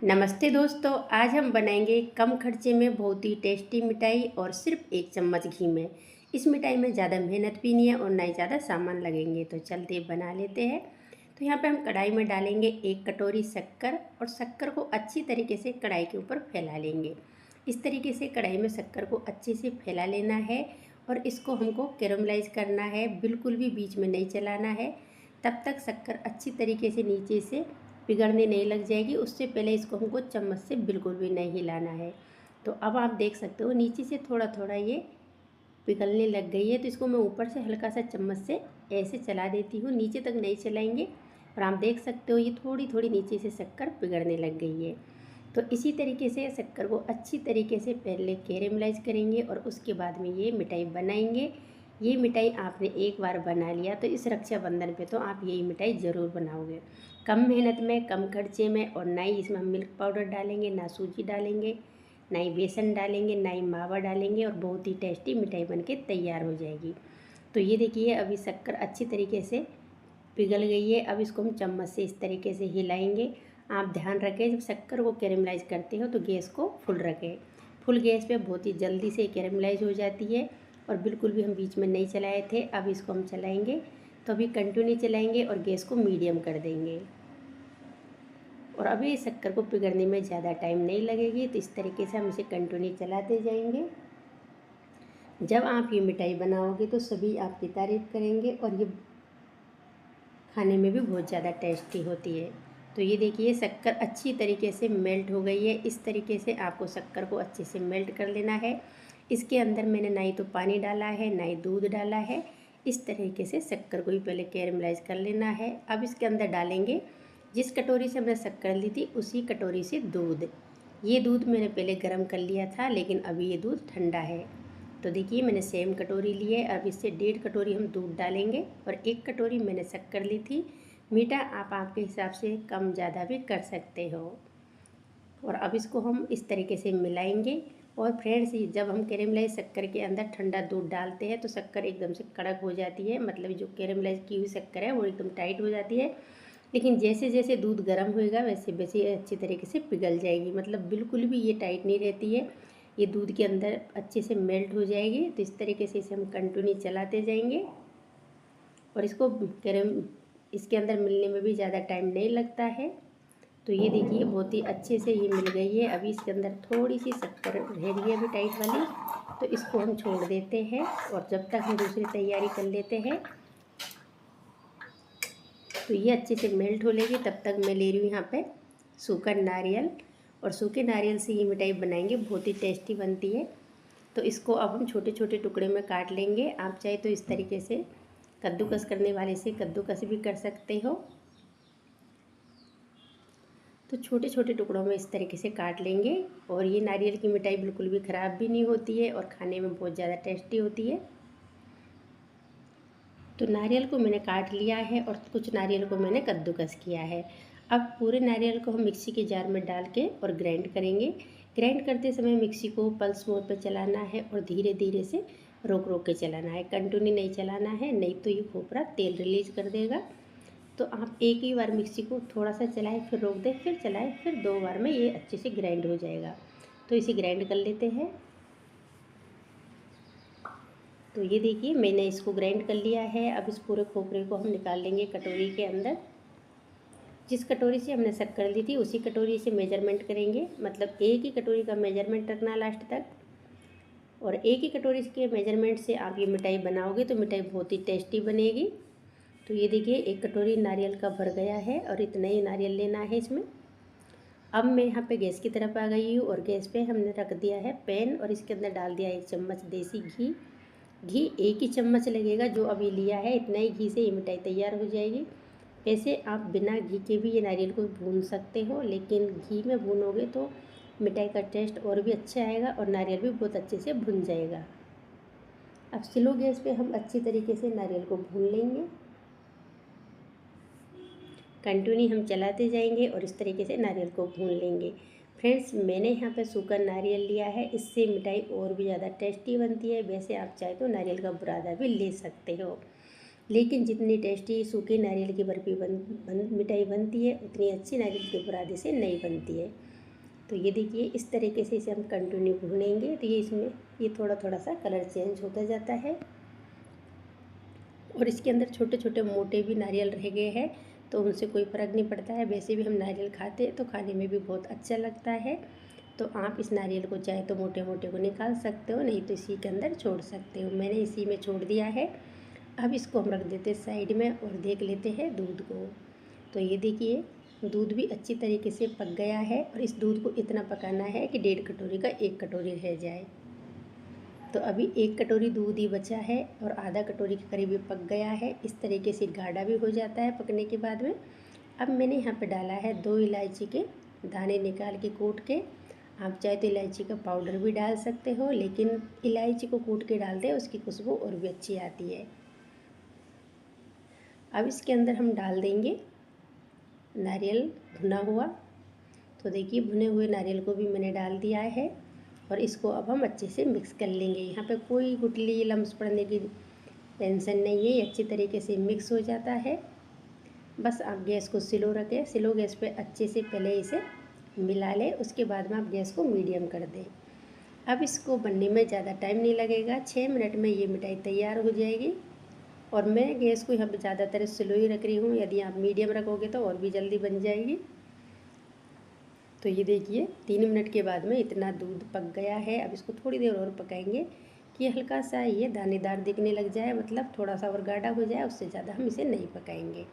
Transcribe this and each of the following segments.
नमस्ते दोस्तों, आज हम बनाएंगे कम खर्चे में बहुत ही टेस्टी मिठाई और सिर्फ 1 चम्मच घी में। इस मिठाई में ज़्यादा मेहनत भी नहीं है और ना ही ज़्यादा सामान लगेंगे, तो चलते बना लेते हैं। तो यहाँ पे हम कढ़ाई में डालेंगे 1 कटोरी शक्कर और शक्कर को अच्छी तरीके से कढ़ाई के ऊपर फैला लेंगे। इस तरीके से कढ़ाई में शक्कर को अच्छे से फैला लेना है और इसको हमको कैरमलाइज करना है, बिल्कुल भी बीच में नहीं चलाना है। तब तक शक्कर अच्छी तरीके से नीचे से पिघलने नहीं लग जाएगी, उससे पहले इसको हमको चम्मच से बिल्कुल भी नहीं हिलाना है। तो अब आप देख सकते हो नीचे से थोड़ा थोड़ा ये पिघलने लग गई है, तो इसको मैं ऊपर से हल्का सा चम्मच से ऐसे चला देती हूँ, नीचे तक नहीं चलाएंगे। और आप देख सकते हो ये थोड़ी थोड़ी नीचे से शक्कर पिघलने लग गई है। तो इसी तरीके से शक्कर को अच्छी तरीके से पहले कैरेमलाइज करेंगे और उसके बाद में ये मिठाई बनाएंगे। ये मिठाई आपने एक बार बना लिया तो इस रक्षाबंधन पे तो आप यही मिठाई ज़रूर बनाओगे, कम मेहनत में, कम खर्चे में। और ना ही इसमें हम मिल्क पाउडर डालेंगे, ना सूजी डालेंगे, ना ही बेसन डालेंगे, ना ही मावा डालेंगे, और बहुत ही टेस्टी मिठाई बनके तैयार हो जाएगी। तो ये देखिए अभी शक्कर अच्छी तरीके से पिघल गई है। अब इसको हम चम्मच से इस तरीके से हिलाएंगे। आप ध्यान रखें, जब शक्कर को कैरेमलाइज करते हो तो गैस को फुल रखें। फुल गैस पे बहुत ही जल्दी से कैरेमलाइज हो जाती है और बिल्कुल भी हम बीच में नहीं चलाए थे। अब इसको हम चलाएंगे, तो अभी कंटिन्यू चलाएंगे और गैस को मीडियम कर देंगे। और अभी शक्कर को पिघलने में ज़्यादा टाइम नहीं लगेगी, तो इस तरीके से हम इसे कंटिन्यू चलाते जाएंगे। जब आप ये मिठाई बनाओगे तो सभी आपकी तारीफ़ करेंगे और ये खाने में भी बहुत ज़्यादा टेस्टी होती है। तो ये देखिए शक्कर अच्छी तरीके से मेल्ट हो गई है। इस तरीके से आपको शक्कर को अच्छे से मेल्ट कर लेना है। इसके अंदर मैंने ना ही तो पानी डाला है, ना ही दूध डाला है। इस तरीके से शक्कर को भी पहले कैरमलाइज कर लेना है। अब इसके अंदर डालेंगे, जिस कटोरी से हमने शक्कर ली थी उसी कटोरी से दूध। ये दूध मैंने पहले गर्म कर लिया था, लेकिन अभी ये दूध ठंडा है। तो देखिए मैंने सेम कटोरी ली है, अब इससे 1.5 कटोरी हम दूध डालेंगे और 1 कटोरी मैंने शक्कर ली थी। मीठा आप आपके हिसाब से कम ज़्यादा भी कर सकते हो। और अब इसको हम इस तरीके से मिलाएंगे। और फ्रेंड्स, जब हम कैरेमलाइज शक्कर के अंदर ठंडा दूध डालते हैं तो शक्कर एकदम से कड़क हो जाती है, मतलब जो कैरेमलाइज की हुई शक्कर है वो एकदम टाइट हो जाती है। लेकिन जैसे जैसे दूध गर्म होएगा वैसे वैसे अच्छी तरीके से पिघल जाएगी, मतलब बिल्कुल भी ये टाइट नहीं रहती है, ये दूध के अंदर अच्छे से मेल्ट हो जाएगी। तो इस तरीके से इसे हम कंटिन्यू चलाते जाएंगे और इसको कैरम इसके अंदर मिलने में भी ज़्यादा टाइम नहीं लगता है। तो ये देखिए बहुत ही अच्छे से ये मिल गई है। अभी इसके अंदर थोड़ी सी शक्कर रह रही है अभी टाइट वाली, तो इसको हम छोड़ देते हैं और जब तक हम दूसरी तैयारी कर लेते हैं। तो ये अच्छे से मेल्ट हो लेगी, तब तक मैं ले रही हूँ यहाँ पे सूखा नारियल। और सूखे नारियल से ये मिठाई बनाएंगे, बहुत ही टेस्टी बनती है। तो इसको अब हम छोटे छोटे टुकड़े में काट लेंगे। आप चाहे तो इस तरीके से कद्दूकस करने वाले से कद्दूकस भी कर सकते हो। तो छोटे छोटे टुकड़ों में इस तरीके से काट लेंगे। और ये नारियल की मिठाई बिल्कुल भी ख़राब भी नहीं होती है और खाने में बहुत ज़्यादा टेस्टी होती है। तो नारियल को मैंने काट लिया है और कुछ नारियल को मैंने कद्दूकस किया है। अब पूरे नारियल को हम मिक्सी के जार में डाल के और ग्राइंड करेंगे। ग्राइंड करते समय मिक्सी को पल्स मोड पे चलाना है और धीरे धीरे से रोक रोक के चलाना है, कंटिन्यू नहीं चलाना है, नहीं तो ये खोपरा तेल रिलीज कर देगा। तो आप एक ही बार मिक्सी को थोड़ा सा चलाएं, फिर रोक दें, फिर चलाएं, फिर 2 बार में ये अच्छे से ग्राइंड हो जाएगा। तो इसे ग्राइंड कर लेते हैं। तो ये देखिए मैंने इसको ग्राइंड कर लिया है। अब इस पूरे खोपरे को हम निकाल लेंगे कटोरी के अंदर। जिस कटोरी से हमने शक्कर ली थी उसी कटोरी से मेजरमेंट करेंगे, मतलब एक ही कटोरी का मेजरमेंट रखना लास्ट तक। और एक ही कटोरी के मेजरमेंट से आप ये मिठाई बनाओगे तो मिठाई बहुत ही टेस्टी बनेगी। तो ये देखिए 1 कटोरी नारियल का भर गया है और इतना ही नारियल लेना है इसमें। अब मैं यहाँ पे गैस की तरफ आ गई हूँ और गैस पे हमने रख दिया है पैन और इसके अंदर डाल दिया 1 चम्मच देसी घी। घी 1 ही चम्मच लगेगा, जो अभी लिया है इतना ही घी से ये मिठाई तैयार हो जाएगी। वैसे आप बिना घी के भी ये नारियल को भून सकते हो, लेकिन घी में भूनोगे तो मिठाई का टेस्ट और भी अच्छा आएगा और नारियल भी बहुत अच्छे से भुन जाएगा। अब स्लो गैस पे हम अच्छी तरीके से नारियल को भून लेंगे। कंटिन्यू हम चलाते जाएंगे और इस तरीके से नारियल को भून लेंगे। फ्रेंड्स, मैंने यहाँ पर सूखा नारियल लिया है, इससे मिठाई और भी ज़्यादा टेस्टी बनती है। वैसे आप चाहे तो नारियल का बुरादा भी ले सकते हो। लेकिन जितनी टेस्टी सूखे नारियल की बर्फ़ी मिठाई बनती है उतनी अच्छी नारियल के बुरादे से नहीं बनती है। तो ये देखिए इस तरीके से इसे हम कंटिन्यू भूनेंगे तो ये थोड़ा थोड़ा सा कलर चेंज होता जाता है। और इसके अंदर छोटे छोटे मोटे भी नारियल रह गए हैं तो उनसे कोई फ़र्क नहीं पड़ता है। वैसे भी हम नारियल खाते हैं तो खाने में भी बहुत अच्छा लगता है। तो आप इस नारियल को चाहे तो मोटे मोटे को निकाल सकते हो, नहीं तो इसी के अंदर छोड़ सकते हो। मैंने इसी में छोड़ दिया है। अब इसको हम रख देते हैं साइड में और देख लेते हैं दूध को। तो ये देखिए दूध भी अच्छी तरीके से पक गया है और इस दूध को इतना पकाना है कि 1.5 कटोरी का 1 कटोरी रह जाए। तो अभी 1 कटोरी दूध ही बचा है और आधा कटोरी के करीब पक गया है। इस तरीके से गाढ़ा भी हो जाता है पकने के बाद में। अब मैंने यहाँ पे डाला है 2 इलायची के दाने निकाल के कूट के। आप चाहे तो इलायची का पाउडर भी डाल सकते हो, लेकिन इलायची को कूट के डाल दें उसकी खुशबू और भी अच्छी आती है। अब इसके अंदर हम डाल देंगे नारियल भुना हुआ। तो देखिए भुने हुए नारियल को भी मैंने डाल दिया है और इसको अब हम अच्छे से मिक्स कर लेंगे। यहाँ पे कोई गुठली लम्स पड़ने की टेंशन नहीं है, ये अच्छी तरीके से मिक्स हो जाता है। बस आप गैस को स्लो रखें, स्लो गैस पे अच्छे से पहले इसे मिला लें, उसके बाद में आप गैस को मीडियम कर दें। अब इसको बनने में ज़्यादा टाइम नहीं लगेगा, 6 मिनट में ये मिठाई तैयार हो जाएगी। और मैं गैस को यहाँ पर ज़्यादातर स्लो ही रख रही हूँ, यदि आप मीडियम रखोगे तो और भी जल्दी बन जाएगी। तो ये देखिए 3 मिनट के बाद में इतना दूध पक गया है। अब इसको थोड़ी देर और पकाएंगे कि हल्का सा ये दानेदार दिखने लग जाए, मतलब थोड़ा सा और गाढ़ा हो जाए, उससे ज़्यादा हम इसे नहीं पकाएंगे।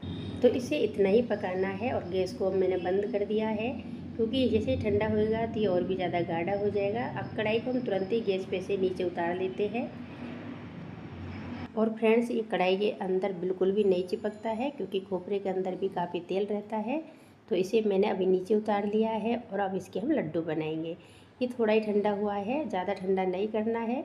तो इसे इतना ही पकाना है और गैस को अब मैंने बंद कर दिया है, क्योंकि जैसे ठंडा होएगा तो ये और भी ज़्यादा गाढ़ा हो जाएगा। अब कढ़ाई को हम तुरंत ही गैस पे से नीचे उतार लेते हैं। और फ्रेंड्स ये कढ़ाई के अंदर बिल्कुल भी नहीं चिपकता है, क्योंकि खोपरे के अंदर भी काफ़ी तेल रहता है। तो इसे मैंने अभी नीचे उतार लिया है और अब इसके हम लड्डू बनाएंगे। ये थोड़ा ही ठंडा हुआ है, ज़्यादा ठंडा नहीं करना है।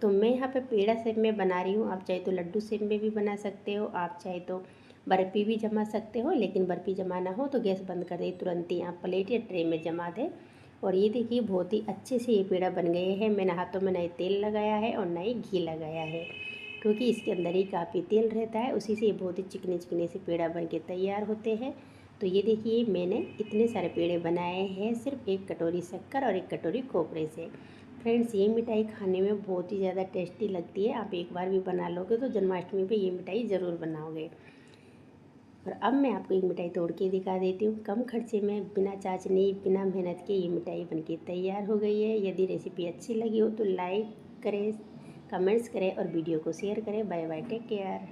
तो मैं यहाँ पे पेड़ा शेप में बना रही हूँ, आप चाहे तो लड्डू शेप में भी बना सकते हो, आप चाहे तो बर्फ़ी भी जमा सकते हो। लेकिन बर्फ़ी जमाना हो तो गैस बंद कर दे, तुरंत ही आप प्लेट या ट्रे में जमा दें। और ये देखिए बहुत ही अच्छे से ये पेड़ा बन गए हैं। मैंने हाथों में ना ही तेल लगाया है और ना ही घी लगाया है, क्योंकि इसके अंदर ही काफ़ी तेल रहता है, उसी से ये बहुत ही चिकने चिकने से पेड़ा बन के तैयार होते हैं। तो ये देखिए मैंने इतने सारे पेड़े बनाए हैं सिर्फ 1 कटोरी शक्कर और 1 कटोरी खोपरे से। फ्रेंड्स ये मिठाई खाने में बहुत ही ज़्यादा टेस्टी लगती है। आप एक बार भी बना लोगे तो जन्माष्टमी पे ये मिठाई ज़रूर बनाओगे। और अब मैं आपको एक मिठाई तोड़ के दिखा देती हूँ। कम खर्चे में बिना चाशनी बिना मेहनत के ये मिठाई बनके तैयार हो गई है। यदि रेसिपी अच्छी लगी हो तो लाइक करें, कमेंट्स करें और वीडियो को शेयर करें। Bye bye, take care.